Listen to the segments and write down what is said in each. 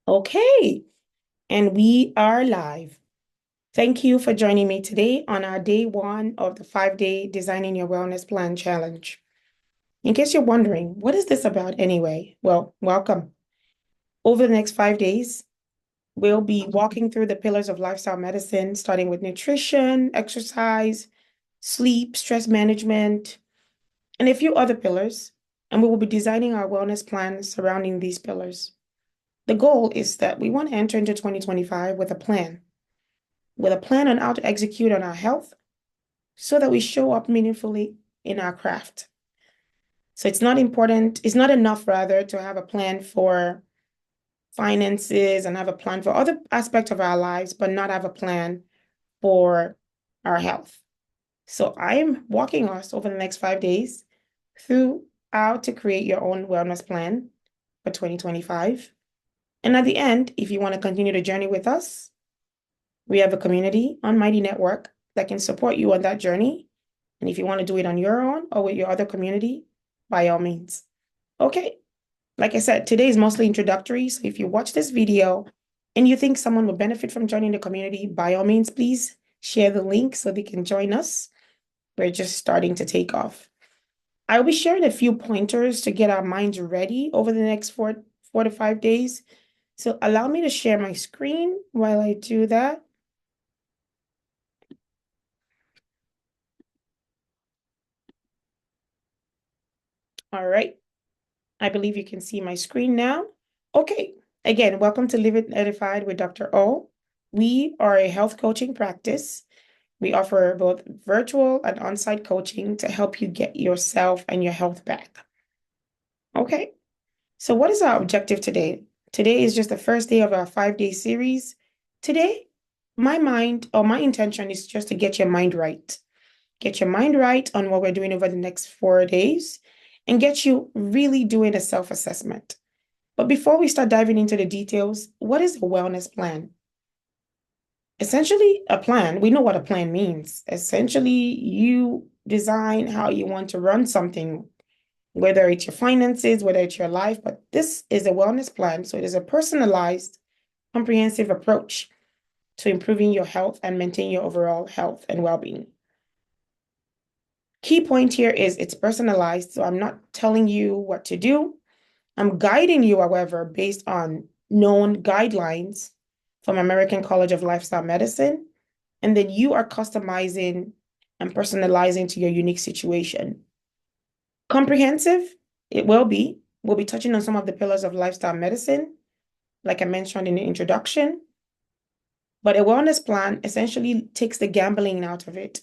Okay, and we are live. Thank you for joining me today on our day one of the 5-day Designing Your Wellness Plan challenge. In case you're wondering, what is this about anyway? Well, welcome. Over the next 5 days, we'll be walking through the pillars of lifestyle medicine, starting with nutrition, exercise, sleep, stress management, and a few other pillars. And we will be designing our wellness plan surrounding these pillars. The goal is that we want to enter into 2025 with a plan on how to execute on our health so that we show up meaningfully in our craft. So it's not enough rather to have a plan for finances and have a plan for other aspects of our lives, but not have a plan for our health. So I am walking us over the next 5 days through how to create your own wellness plan for 2025. And at the end, if you want to continue the journey with us, we have a community on Mighty Network that can support you on that journey. And if you want to do it on your own or with your other community, by all means. Okay. Like I said, today is mostly introductory. So if you watch this video and you think someone will benefit from joining the community, by all means, please share the link so they can join us. We're just starting to take off. I'll be sharing a few pointers to get our minds ready over the next 4 to 5 days. So allow me to share my screen while I do that. All right. I believe you can see my screen now. Okay. Again, welcome to Live It Edified with Dr. O. We are a health coaching practice. We offer both virtual and on-site coaching to help you get yourself and your health back. Okay. So what is our objective today? Today is just the first day of our 5-day series. Today, my intention is just to get your mind right. Get your mind right on what we're doing over the next 4 days and get you really doing a self-assessment. But before we start diving into the details, what is a wellness plan? Essentially, a plan, we know what a plan means. Essentially, you design how you want to run something, whether it's your finances, whether it's your life, but this is a wellness plan. So it is a personalized, comprehensive approach to improving your health and maintain your overall health and well-being. Key point here is it's personalized. So I'm not telling you what to do. I'm guiding you, however, based on known guidelines from American College of Lifestyle Medicine. And then you are customizing and personalizing to your unique situation. Comprehensive, it will be. We'll be touching on some of the pillars of lifestyle medicine, like I mentioned in the introduction. But a wellness plan essentially takes the gambling out of it.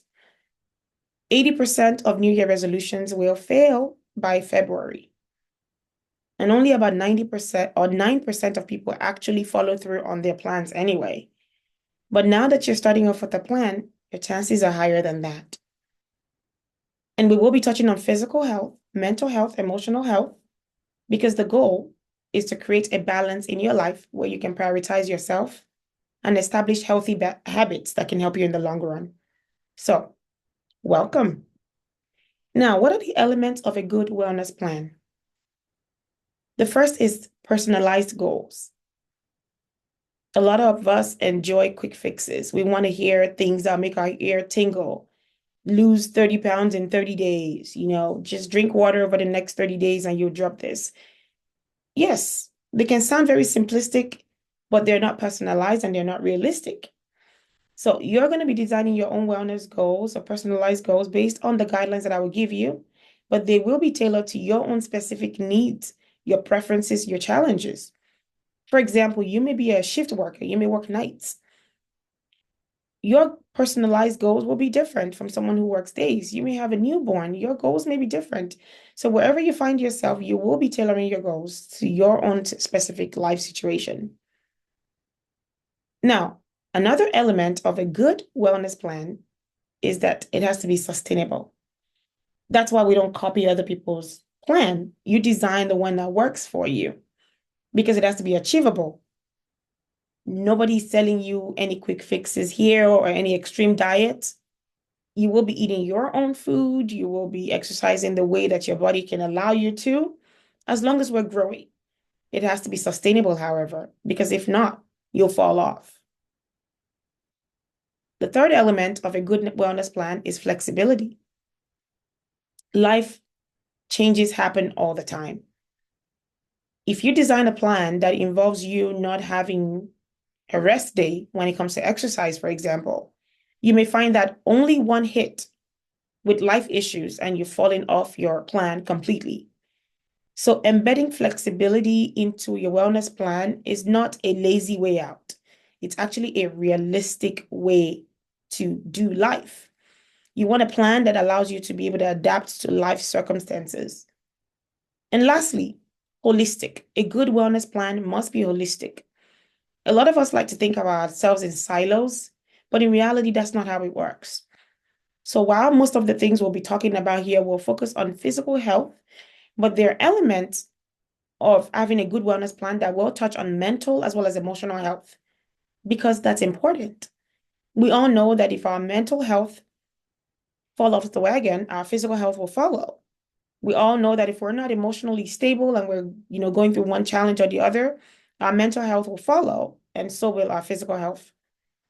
80% of New Year resolutions will fail by February. And only about 90% or 9% of people actually follow through on their plans anyway. But now that you're starting off with a plan, your chances are higher than that. And we will be touching on physical health, mental health, emotional health, because the goal is to create a balance in your life where you can prioritize yourself and establish healthy habits that can help you in the long run. So, welcome. Now, what are the elements of a good wellness plan? The first is personalized goals. A lot of us enjoy quick fixes. We want to hear things that make our ear tingle. Lose 30 pounds in 30 days, just drink water over the next 30 days and you'll drop this. Yes, they can sound very simplistic, but they're not personalized and they're not realistic. So you're going to be designing your own wellness goals or personalized goals based on the guidelines that I will give you, but they will be tailored to your own specific needs, your preferences, your challenges. For example, you may be a shift worker, you may work nights. Your personalized goals will be different from someone who works days. You may have a newborn, your goals may be different. So wherever you find yourself, you will be tailoring your goals to your own specific life situation. Now, another element of a good wellness plan is that it has to be sustainable. That's why we don't copy other people's plan. You design the one that works for you because it has to be achievable. Nobody's selling you any quick fixes here or any extreme diets. You will be eating your own food. You will be exercising the way that your body can allow you to, as long as we're growing. It has to be sustainable, however, because if not, you'll fall off. The third element of a good wellness plan is flexibility. Life changes happen all the time. If you design a plan that involves you not having a rest day when it comes to exercise, for example, you may find that only one hit with life issues and you've fallen off your plan completely. So embedding flexibility into your wellness plan is not a lazy way out. It's actually a realistic way to do life. You want a plan that allows you to be able to adapt to life circumstances. And lastly, holistic. A good wellness plan must be holistic. A lot of us like to think of ourselves in silos, but in reality, that's not how it works. So while most of the things we'll be talking about here will focus on physical health, but there are elements of having a good wellness plan that will touch on mental as well as emotional health, because that's important. We all know that if our mental health fall off the wagon, our physical health will follow. We all know that if we're not emotionally stable and we're, going through one challenge or the other, our mental health will follow, and so will our physical health.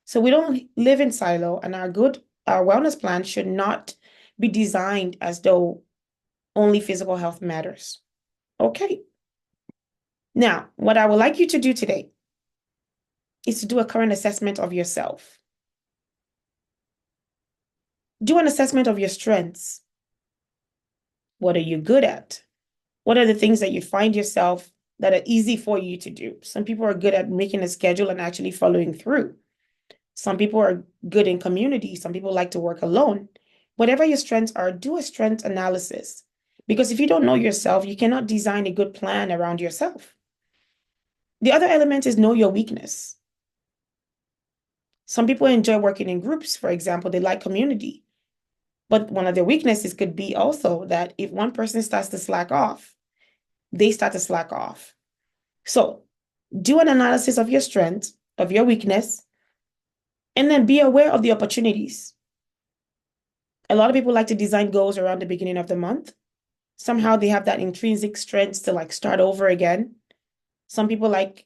So we don't live in silo, and our wellness plan should not be designed as though only physical health matters. Okay. Now, what I would like you to do today is to do a current assessment of yourself. Do an assessment of your strengths. What are you good at? What are the things that you find yourself that are easy for you to do? Some people are good at making a schedule and actually following through. Some people are good in community. Some people like to work alone. Whatever your strengths are, do a strength analysis. Because if you don't know yourself, you cannot design a good plan around yourself. The other element is know your weakness. Some people enjoy working in groups, for example, they like community. But one of their weaknesses could be also that if one person starts to slack off, they start to slack off. So do an analysis of your strengths, of your weakness, and then be aware of the opportunities. A lot of people like to design goals around the beginning of the month. Somehow they have that intrinsic strength to start over again. Some people like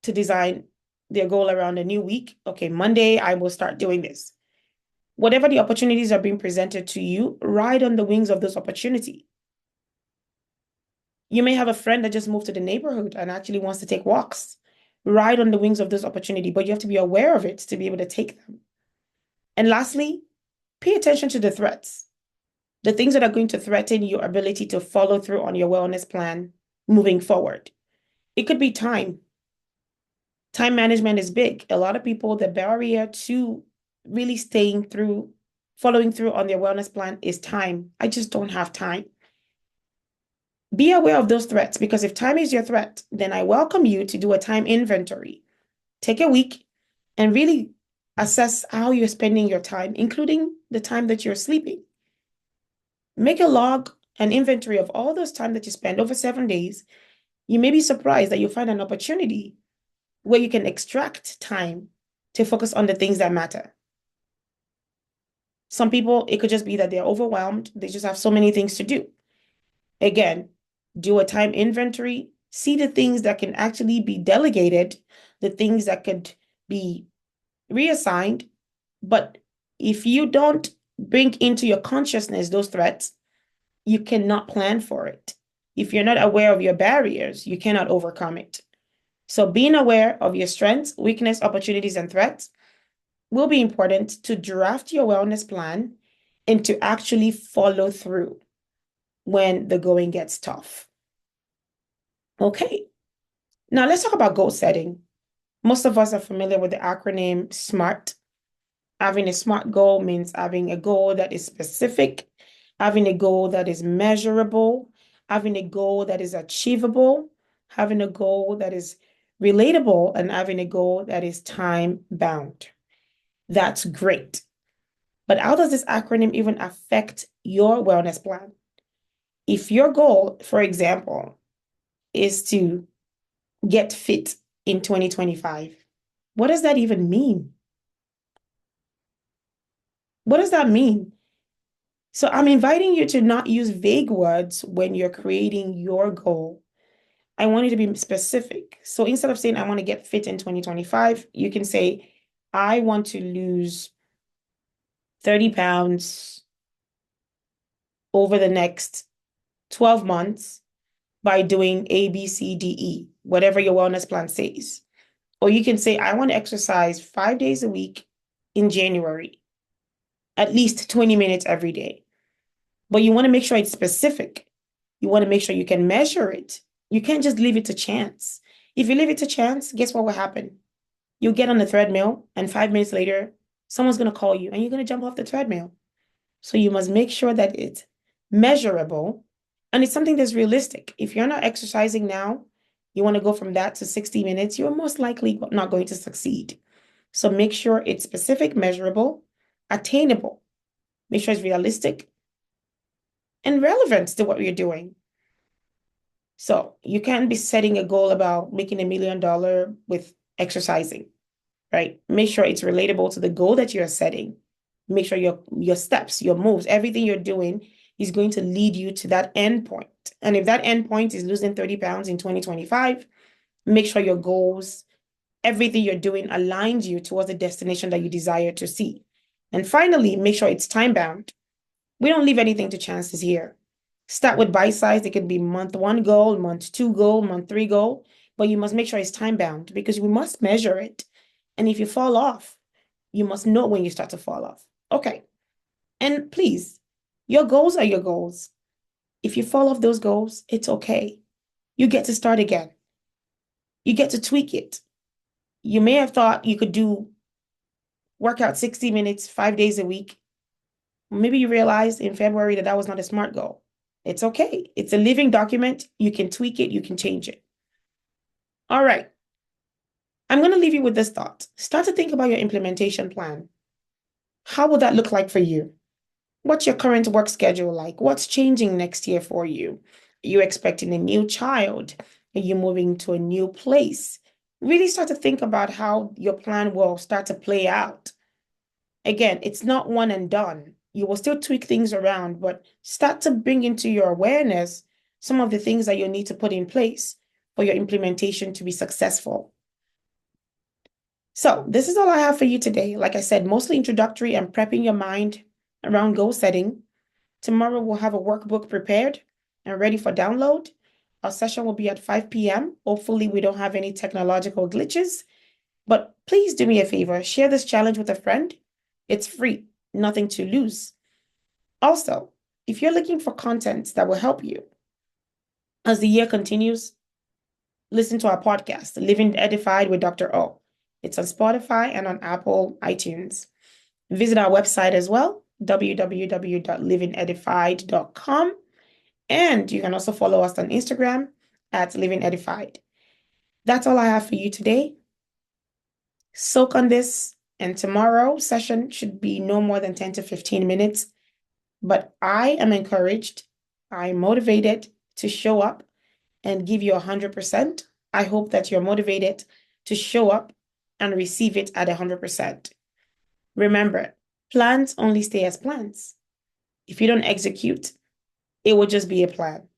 to design their goal around a new week. Okay, Monday, I will start doing this. Whatever the opportunities are being presented to you, ride on the wings of those opportunities. You may have a friend that just moved to the neighborhood and actually wants to take walks. Ride on the wings of this opportunity, but you have to be aware of it to be able to take them. And lastly, pay attention to the threats, the things that are going to threaten your ability to follow through on your wellness plan moving forward. It could be time. Time management is big. A lot of people, the barrier to really following through on their wellness plan is time. I just don't have time. Be aware of those threats, because if time is your threat, then I welcome you to do a time inventory. Take a week and really assess how you're spending your time, including the time that you're sleeping. Make a log, an inventory of all those time that you spend over 7 days. You may be surprised that you'll find an opportunity where you can extract time to focus on the things that matter. Some people, it could just be that they're overwhelmed. They just have so many things to do. Again, do a time inventory, see the things that can actually be delegated, the things that could be reassigned. But if you don't bring into your consciousness those threats, you cannot plan for it. If you're not aware of your barriers, you cannot overcome it. So being aware of your strengths, weakness, opportunities, and threats will be important to draft your wellness plan and to actually follow through when the going gets tough. Okay, now let's talk about goal setting. Most of us are familiar with the acronym SMART. Having a SMART goal means having a goal that is specific, having a goal that is measurable, having a goal that is achievable, having a goal that is relatable, and having a goal that is time bound. That's great. But how does this acronym even affect your wellness plan? If your goal, for example, is to get fit in 2025, what does that even mean? What does that mean? So I'm inviting you to not use vague words when you're creating your goal. I want you to be specific. So instead of saying, I want to get fit in 2025, you can say, I want to lose 30 pounds over the next 12 months by doing A, B, C, D, E, whatever your wellness plan says. Or you can say, I want to exercise 5 days a week in January, at least 20 minutes every day. But you want to make sure it's specific. You want to make sure you can measure it. You can't just leave it to chance. If you leave it to chance, guess what will happen? You'll get on the treadmill, and 5 minutes later, someone's going to call you and you're going to jump off the treadmill. So you must make sure that it's measurable and it's something that's realistic. If you're not exercising now, you want to go from that to 60 minutes, you're most likely not going to succeed. So make sure it's specific, measurable, attainable. Make sure it's realistic and relevant to what you're doing. So you can't be setting a goal about making $1 million with exercising, right? Make sure it's relatable to the goal that you're setting. Make sure your steps, your moves, everything you're doing is going to lead you to that end point. And if that end point is losing 30 pounds in 2025, make sure your goals, everything you're doing aligns you towards the destination that you desire to see. And finally, make sure it's time bound. We don't leave anything to chances here. Start with bite size. It could be month 1 goal, month 2 goal, month 3 goal, but you must make sure it's time bound because we must measure it. And if you fall off, you must know when you start to fall off. Okay. And please, your goals are your goals. If you fall off those goals, it's okay. You get to start again. You get to tweak it. You may have thought you could do workout 60 minutes, 5 days a week. Maybe you realized in February that was not a smart goal. It's okay. It's a living document. You can tweak it. You can change it. All right. I'm going to leave you with this thought. Start to think about your implementation plan. How will that look like for you? What's your current work schedule like? What's changing next year for you? Are you expecting a new child? Are you moving to a new place? Really start to think about how your plan will start to play out. Again, it's not one and done. You will still tweak things around, but start to bring into your awareness some of the things that you need to put in place for your implementation to be successful. So this is all I have for you today. Like I said, mostly introductory and prepping your mind around goal setting. Tomorrow we'll have a workbook prepared and ready for download. Our session will be at 5 p.m. Hopefully we don't have any technological glitches, but please do me a favor, share this challenge with a friend. It's free, nothing to lose. Also, if you're looking for content that will help you as the year continues, listen to our podcast, Living Edified with Dr. O. It's on Spotify and on Apple iTunes. Visit our website as well, www.livingedified.com. And you can also follow us on Instagram at Living Edified. That's all I have for you today. Soak on this, and tomorrow's session should be no more than 10 to 15 minutes. But I am encouraged, I'm motivated to show up and give you 100%. I hope that you're motivated to show up and receive it at 100%. Remember, plans only stay as plans. If you don't execute, it will just be a plan.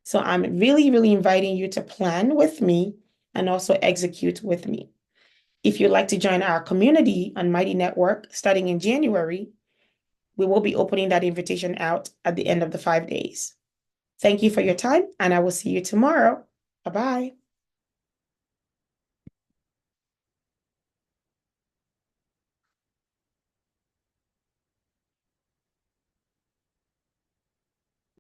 So I'm really, really inviting you to plan with me and also execute with me. If you'd like to join our community on Mighty Network starting in January, we will be opening that invitation out at the end of the 5 days. Thank you for your time, and I will see you tomorrow. Bye-bye.